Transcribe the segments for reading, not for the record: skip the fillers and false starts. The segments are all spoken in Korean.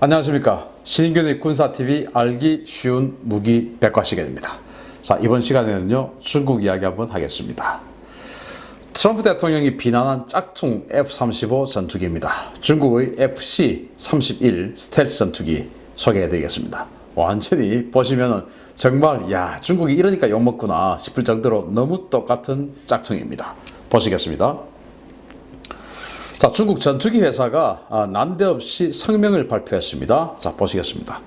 안녕하십니까. 신인균의 군사TV 알기 쉬운 무기 백과 시간입니다. 자, 이번 시간에는요, 중국 이야기 한번 하겠습니다. 트럼프 대통령이 비난한 짝퉁 F-35 전투기입니다. 중국의 FC-31 스텔스 전투기 소개해드리겠습니다. 완전히 보시면은 정말 중국이 이러니까 욕먹구나 싶을 정도로 너무 똑같은 짝퉁입니다. 보시겠습니다. 자, 중국 전투기 회사가 난데없이 성명을 발표했습니다. 자, 보시겠습니다.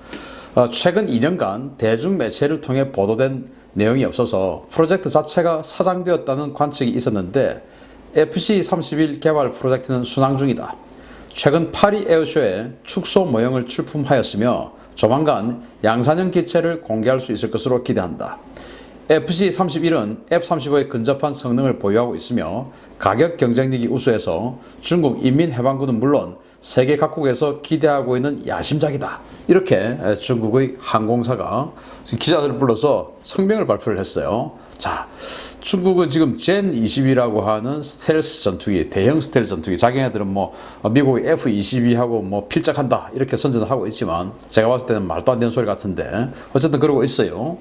최근 2년간 대중매체를 통해 보도된 내용이 없어서 프로젝트 자체가 사장되었다는 관측이 있었는데 FC-31 개발 프로젝트는 순항 중이다. 최근 파리 에어쇼에 축소 모형을 출품하였으며 조만간 양산형 기체를 공개할 수 있을 것으로 기대한다. FC-31은 F-35에 근접한 성능을 보유하고 있으며 가격 경쟁력이 우수해서 중국 인민해방군은 물론 세계 각국에서 기대하고 있는 야심작이다. 이렇게 중국의 항공사가 기자들을 불러서 성명을 발표를 했어요. 자, 중국은 지금 젠20이라고 하는 스텔스 전투기, 대형 스텔스 전투기, 자기네들은 미국의 F-22하고 필적한다 이렇게 선전을 하고 있지만 제가 봤을 때는 말도 안 되는 소리 같은데 어쨌든 그러고 있어요.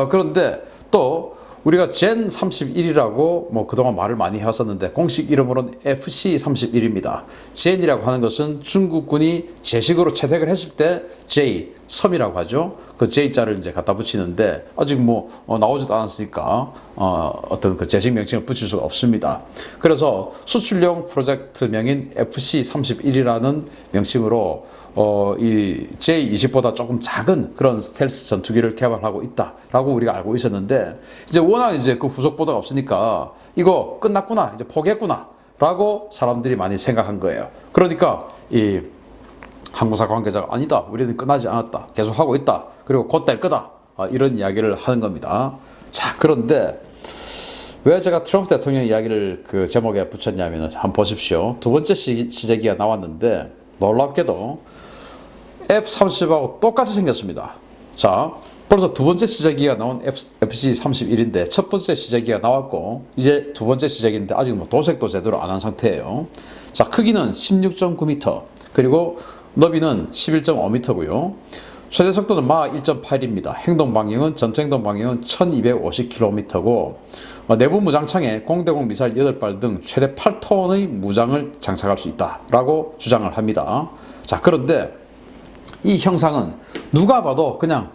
그런데 또 우리가 젠31이라고 그동안 말을 많이 해왔었는데 공식 이름으로는 FC-31입니다. 젠이라고 하는 것은 중국군이 제식으로 채택을 했을 때 J, 섬이라고 하죠. 그 J자를 이제 갖다 붙이는데 아직 나오지도 않았으니까 어떤 그 제식 명칭을 붙일 수가 없습니다. 그래서 수출용 프로젝트명인 FC-31이라는 명칭으로 이 J-20보다 조금 작은 그런 스텔스 전투기를 개발하고 있다라고 우리가 알고 있었는데 이제 워낙 이제 그 후속 보도가 없으니까 이거 끝났구나, 이제 포기했구나라고 사람들이 많이 생각한 거예요. 그러니까 이 항공사 관계자가 아니다, 우리는 끝나지 않았다, 계속 하고 있다, 그리고 곧 될 거다, 이런 이야기를 하는 겁니다. 자, 그런데 왜 제가 트럼프 대통령 이야기를 그 제목에 붙였냐면 한번 보십시오. 두 번째 시제기가 나왔는데 놀랍게도 F-35하고 똑같이 생겼습니다. 자, 벌써 두 번째 시제기가 나온 FC-31인데 첫 번째 시제기가 나왔고 이제 두 번째 시제기인데 아직 도색도 제대로 안 한 상태예요. 자, 크기는 16.9m 그리고 너비는 11.5m고요. 최대 속도는 마 1.8입니다. 행동 방향은 전투 행동 방향은 1250km고 내부 무장창에 공대공 미사일 8발 등 최대 8톤의 무장을 장착할 수 있다라고 주장을 합니다. 자, 그런데 이 형상은 누가 봐도 그냥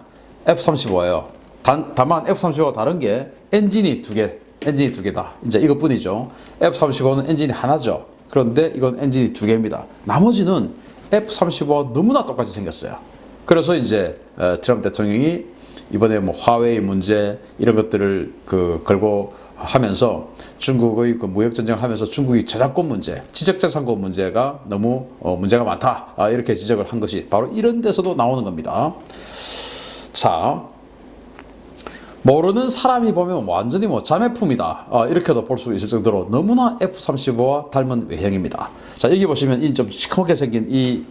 F-35예요. 다만 F-35와 다른 게 엔진이 두 개다. 이제 이것뿐이죠. F-35는 엔진이 하나죠. 그런데 이건 엔진이 두 개입니다. 나머지는 F-35와 너무나 똑같이 생겼어요. 그래서 이제 트럼프 대통령이 이번에 화웨이 문제 이런 것들을 걸고 하면서 중국의 무역 전쟁을 하면서 중국이 저작권 문제, 지적재산권 문제가 너무 문제가 많다, 이렇게 지적을 한 것이 바로 이런 데서도 나오는 겁니다. 자, 모르는 사람이 보면 완전히 자매품이다, 이렇게도 볼 수 있을 정도로 너무나 F-35와 닮은 외형입니다. 자, 여기 보시면 이 좀 시커멓게 생긴 이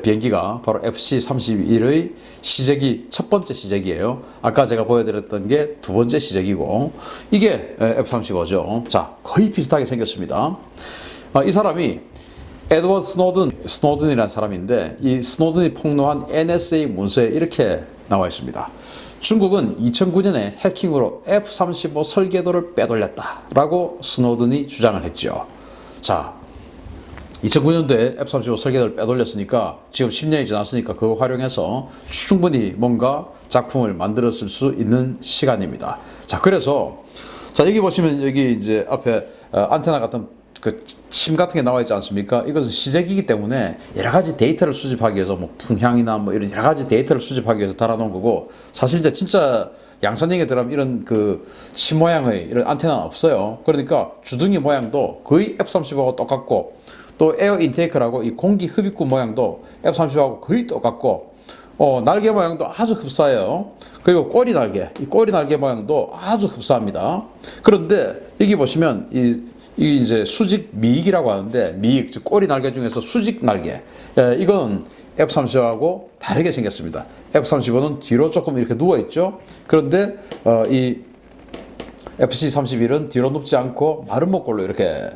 비행기가 바로 FC-31의 시제기, 첫 번째 시제기예요. 아까 제가 보여드렸던 게 두 번째 시제기고 이게 F-35죠. 자, 거의 비슷하게 생겼습니다. 이 사람이 에드워드 스노든이라는 사람인데 이 스노든이 폭로한 NSA 문서에 이렇게 나와 있습니다. 중국은 2009년에 해킹으로 F-35 설계도를 빼돌렸다라고 스노든이 주장을 했죠. 자, 2009년도에 F-35 설계도를 빼돌렸으니까 지금 10년이 지났으니까 그거 활용해서 충분히 뭔가 작품을 만들었을 수 있는 시간입니다. 자, 그래서 자, 여기 보시면 여기 이제 앞에 안테나 같은 침 같은 게 나와 있지 않습니까? 이것은 시제기이기 때문에 여러 가지 데이터를 수집하기 위해서 풍향이나 이런 여러 가지 데이터를 수집하기 위해서 달아놓은 거고, 사실 이제 진짜 양산형에 들어가면 이런 침 모양의 이런 안테나는 없어요. 그러니까 주둥이 모양도 거의 F-35하고 똑같고 또 에어 인테이크라고 이 공기 흡입구 모양도 F-35하고 거의 똑같고 날개 모양도 아주 흡사해요. 그리고 꼬리 날개 모양도 아주 흡사합니다. 그런데 여기 보시면 이 이제 수직 미익이라고 하는데 미익, 즉 꼬리 날개 중에서 수직 날개, 이건 F-35하고 다르게 생겼습니다. F-35는 뒤로 조금 이렇게 누워 있죠. 그런데 이 FC-31은 뒤로 눕지 않고 마른 목골로 이렇게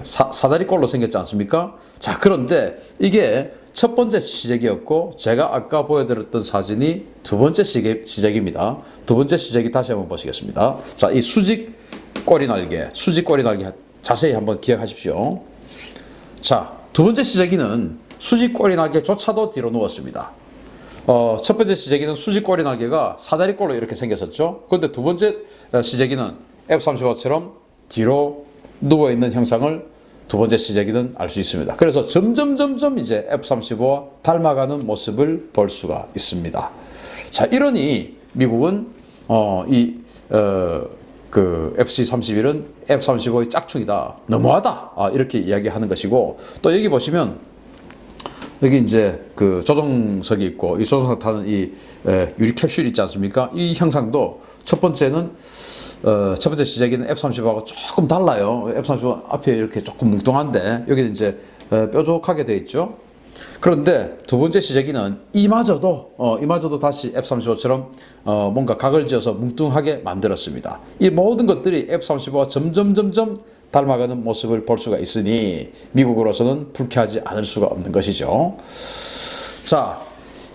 사다리꼴로 생겼지 않습니까? 자, 그런데 이게 첫 번째 시제기였고 제가 아까 보여드렸던 사진이 두 번째 시제기입니다. 두 번째 시제기 다시 한번 보시겠습니다. 자, 이 수직 꼬리 날개 자세히 한번 기억하십시오. 자, 두 번째 시제기는 수직 꼬리 날개조차도 뒤로 누웠습니다. 첫 번째 시제기는 수직 꼬리 날개가 사다리꼴로 이렇게 생겼었죠. 그런데 두 번째 시제기는 F-35처럼 뒤로 누워있는 형상을 두 번째 시제기는 알 수 있습니다. 그래서 점점 이제 F-35와 닮아가는 모습을 볼 수가 있습니다. 자, 이러니 미국은 그 FC-31은 F-35의 짝퉁이다, 너무하다, 이렇게 이야기하는 것이고, 또 여기 보시면 여기 이제 그 조종석이 있고 이 조종석 타는 이 유리 캡슐이 있지 않습니까? 이 형상도 첫 번째는 첫 번째 시제기는 F-35하고 조금 달라요. F-35 앞에 이렇게 조금 뭉뚱한데 여기는 이제 뾰족하게 되어 있죠. 그런데 두 번째 시제기는 이마저도 다시 F-35처럼 뭔가 각을 지어서 뭉뚱하게 만들었습니다. 이 모든 것들이 F-35와 점점 닮아가는 모습을 볼 수가 있으니 미국으로서는 불쾌하지 않을 수가 없는 것이죠. 자,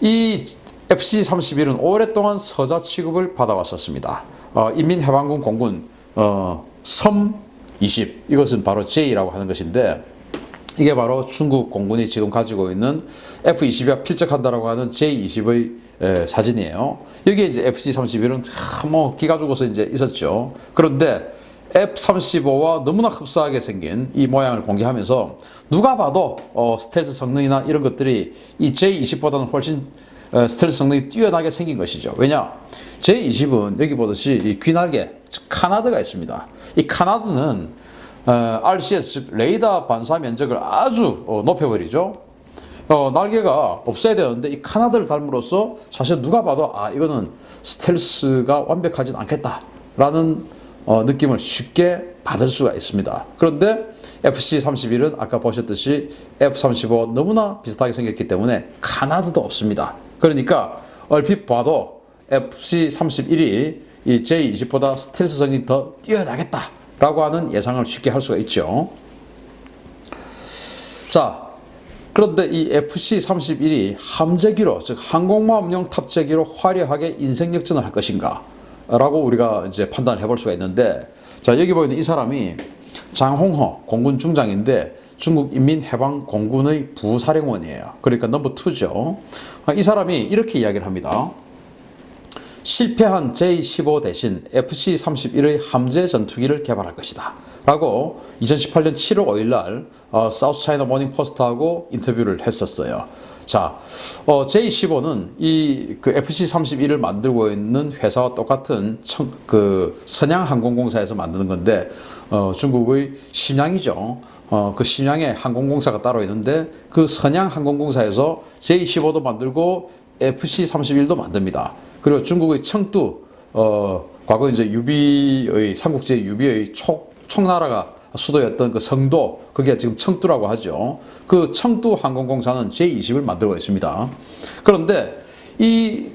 이 FC-31은 오랫동안 서자 취급을 받아왔었습니다. 인민해방군 공군 섬-20, 이것은 바로 J라고 하는 것인데, 이게 바로 중국 공군이 지금 가지고 있는 F-22와 필적한다라고 하는 J-20의 사진이에요. 여기에 이제 FC-31은 뭐 기가 죽어서 이제 있었죠. 그런데 F-35와 너무나 흡사하게 생긴 이 모양을 공개하면서 누가 봐도 스텔스 성능이나 이런 것들이 이 J-20보다는 훨씬 스텔스 성능이 뛰어나게 생긴 것이죠. 왜냐? J-20은 여기 보듯이 이 귀날개, 즉 카나드가 있습니다. 이 카나드는 RCS, 즉 레이더 반사 면적을 아주 높여버리죠. 날개가 없어야 되는데 이 카나드를 닮으로써 사실 누가 봐도 이거는 스텔스가 완벽하진 않겠다라는 느낌을 쉽게 받을 수가 있습니다. 그런데 FC-31은 아까 보셨듯이 F-35와 너무나 비슷하게 생겼기 때문에 카나드도 없습니다. 그러니까 얼핏 봐도 FC-31이 이 J-20보다 스텔스성이 더 뛰어나겠다라고 하는 예상을 쉽게 할 수가 있죠. 자, 그런데 이 FC-31이 함재기로, 즉 항공모함용 탑재기로 화려하게 인생 역전을 할 것인가 라고 우리가 이제 판단을 해볼 수가 있는데, 자, 여기 보이는 이 사람이 장홍허 공군 중장인데 중국 인민해방공군의 부사령원이에요. 그러니까 넘버 2죠. 이 사람이 이렇게 이야기를 합니다. 실패한 J-15 대신 FC-31의 함재 전투기를 개발할 것이다 라고 2018년 7월 5일 날 사우스 차이나 모닝 포스트하고 인터뷰를 했었어요. 자, J-15는 그 FC-31을 만들고 있는 회사와 똑같은 선양항공공사에서 만드는 건데, 중국의 심양이죠. 그 심양에 항공공사가 따로 있는데 그 선양항공공사에서 J-15도 만들고 FC-31도 만듭니다. 그리고 중국의 청두, 과거 이제 삼국지 유비의 총나라가 수도였던 그 성도, 그게 지금 청두라고 하죠. 그 청두 항공공사는 J-20을 만들고 있습니다. 그런데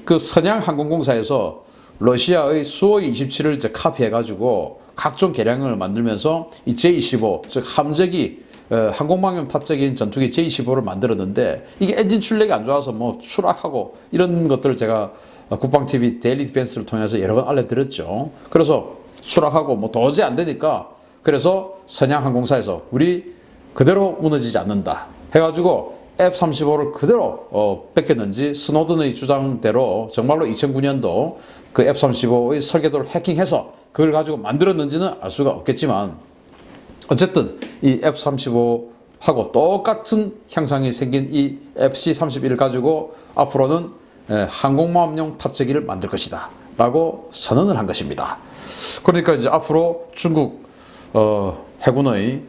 그 선양항공공사에서 러시아의 수호이 27을 이제 카피해가지고 각종 개량을 만들면서 이 J-15, 즉 함재기, 항공모함용 탑재기인 전투기 J-15를 만들었는데 이게 엔진 출력이 안 좋아서 뭐 추락하고 이런 것들을 제가 국방TV 데일리 디펜스를 통해서 여러 번 알려드렸죠. 그래서 추락하고 뭐 도저히 안 되니까, 그래서 선양항공사에서 우리 그대로 무너지지 않는다 해가지고 F-35를 그대로 뺏겼는지 스노든의 주장대로 정말로 2009년도 그 F-35의 설계도를 해킹해서 그걸 가지고 만들었는지는 알 수가 없겠지만, 어쨌든 이 F-35하고 똑같은 형상이 생긴 이 FC-31을 가지고 앞으로는 항공모함용 탑재기를 만들 것이다 라고 선언을 한 것입니다. 그러니까 이제 앞으로 중국 해군의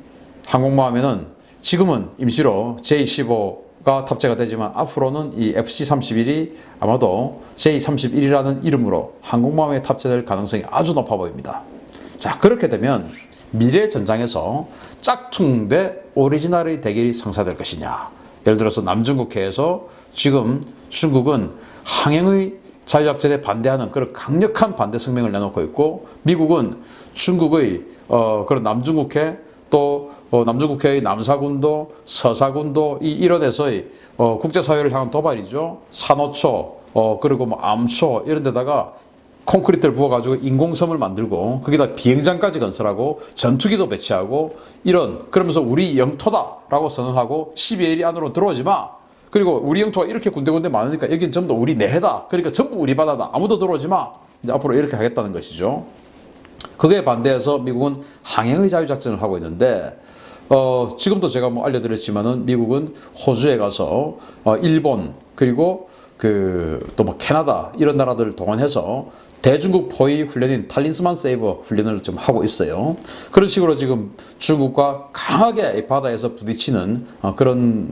항공모함에는 지금은 임시로 J-15가 탑재가 되지만 앞으로는 이 FC-31이 아마도 J-31이라는 이름으로 항공모함에 탑재될 가능성이 아주 높아 보입니다. 자, 그렇게 되면 미래 전장에서 짝퉁 대 오리지널의 대결이 성사될 것이냐. 예를 들어서 남중국해에서 지금 중국은 항행의 자유작전에 반대하는 그런 강력한 반대 성명을 내놓고 있고, 미국은 중국의 그런 남중국해 또 남중국해의 남사군도, 서사군도 이 일원에서의 국제사회를 향한 도발이죠. 산호초, 그리고 뭐 암초 이런 데다가 콘크리트를 부어가지고 인공섬을 만들고 거기다 비행장까지 건설하고 전투기도 배치하고 그러면서 우리 영토다라고 선언하고 12일 이 안으로 들어오지 마. 그리고 우리 영토가 이렇게 군데군데 많으니까 여기는 전부 다 우리 내해다. 그러니까 전부 우리 바다다. 아무도 들어오지 마. 이제 앞으로 이렇게 하겠다는 것이죠. 그거에 반대해서 미국은 항해의 자유작전을 하고 있는데 지금도 제가 뭐 알려드렸지만은 미국은 호주에 가서 일본 그리고 또 뭐 캐나다 이런 나라들을 동원해서 대중국 포위 훈련인 탈린스만 세이버 훈련을 좀 하고 있어요. 그런 식으로 지금 중국과 강하게 바다에서 부딪히는 그런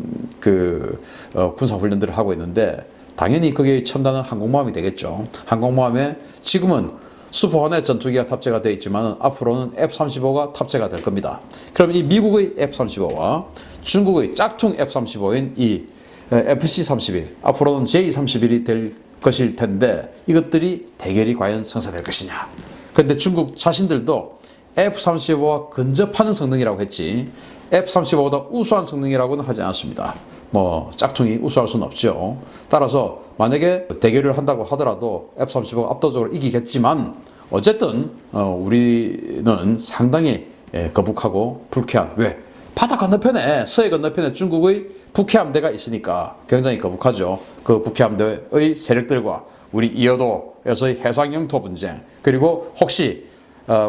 군사 훈련들을 하고 있는데 당연히 그게 첨단은 항공모함이 되겠죠. 항공모함에 지금은 슈퍼 호넷 전투기가 탑재가 되어 있지만 앞으로는 F-35가 탑재가 될 겁니다. 그럼 이 미국의 F-35와 중국의 짝퉁 F-35인 이 FC-31 앞으로는 J-31이 될 것일 텐데 이것들이 대결이 과연 성사될 것이냐. 그런데 중국 자신들도 F-35와 근접하는 성능이라고 했지 F-35보다 우수한 성능이라고는 하지 않았습니다. 뭐 짝퉁이 우수할 수는 없죠. 따라서 만약에 대결을 한다고 하더라도 F-35가 압도적으로 이기겠지만 어쨌든 우리는 상당히 거북하고 불쾌한 왜? 바다 건너편에 서해 건너편에 중국의 북해함대가 있으니까 굉장히 거북하죠. 그 북해함대의 세력들과 우리 이어도에서의 해상 영토 분쟁 그리고 혹시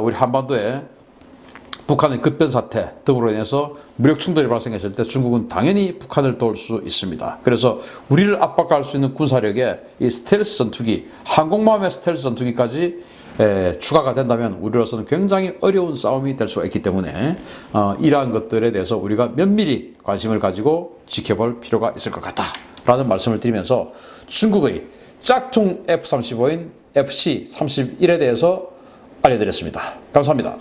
우리 한반도에 북한의 급변 사태 등으로 인해서 무력 충돌이 발생했을 때 중국은 당연히 북한을 도울 수 있습니다. 그래서 우리를 압박할 수 있는 군사력에 이 스텔스 전투기, 항공모함의 스텔스 전투기까지 추가가 된다면 우리로서는 굉장히 어려운 싸움이 될 수가 있기 때문에 이러한 것들에 대해서 우리가 면밀히 관심을 가지고 지켜볼 필요가 있을 것 같다라는 말씀을 드리면서 중국의 짝퉁 F-35인 FC-31에 대해서 알려드렸습니다. 감사합니다.